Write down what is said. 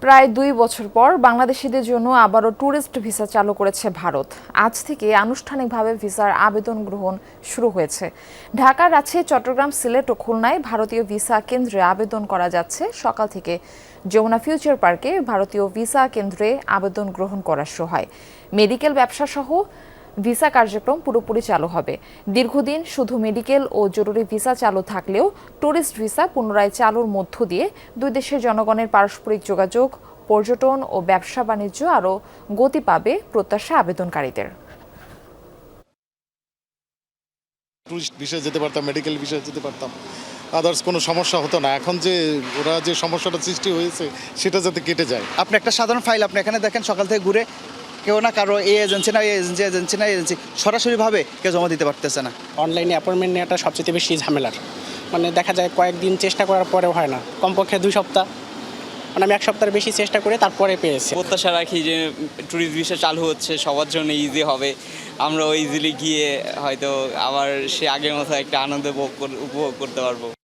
প্রায় ২ বছর পর বাংলাদেশিদের জন্য আবারও ট্যুরিস্ট ভিসা চালু করেছে ভারত। আজ থেকে আনুষ্ঠানিকভাবে ভিসার আবেদন গ্রহণ শুরু হয়েছে। ঢাকা, রাজশাহী, চট্টগ্রাম, সিলেট ও খুলনায় ভারতীয় ভিসা কেন্দ্রে আবেদন করা যাচ্ছে। সকাল থেকে যমুনা ফিউচার পার্কে ভারতীয় ভিসা কেন্দ্রে আবেদন গ্রহণ করা শুরু হয়। মেডিকেল ব্যবসা সহ ভিসা কার্যক্রম পুরোপুরি চালু হবে। দীর্ঘদিন শুধু মেডিকেল ও জরুরি ভিসা চালু থাকলেও ট্যুরিস্ট ভিসা পুনরায় চালুর মধ্য দিয়ে দুই দেশের জনগণের পারস্পরিক যোগাযোগ, পর্যটন ও ব্যবসা বাণিজ্য আরও গতি পাবে প্রত্যাশা আবেদনকারীদের। টুরিস্ট ভিসায় যেতে পারতাম, মেডিকেল ভিসায় যেতে পারতাম, আদার্স কোনো সমস্যা হতো না। এখন যে ওরা যে সমস্যাটা সৃষ্টি হয়েছে সেটা যাতে কেটে যায়। আপনি একটা সাধারণ ফাইল আপনি এখানে দেখেন, সকাল থেকে ঘুরে কেউ না কারো এই এজেন্সি না এজেন্সি সরাসরিভাবে কেউ জমা দিতে পারতেছে না। অনলাইনে অ্যাপয়েন্টমেন্ট নেওয়াটা সবচেয়ে বেশি ঝামেলার। দেখা যায় কয়েকদিন চেষ্টা করার পরেও হয় না, কমপক্ষে 2 সপ্তাহ। আমি 1 সপ্তাহের বেশি চেষ্টা করে তারপরে পেয়েছি। প্রত্যাশা রাখি যে ট্যুরিস্ট ভিসা চালু হচ্ছে, সবার জন্য ইজি হবে। আমরাও ইজিলি গিয়ে হয়তো আবার সে আগের মতো একটা আনন্দ উপভোগ করতে পারবো।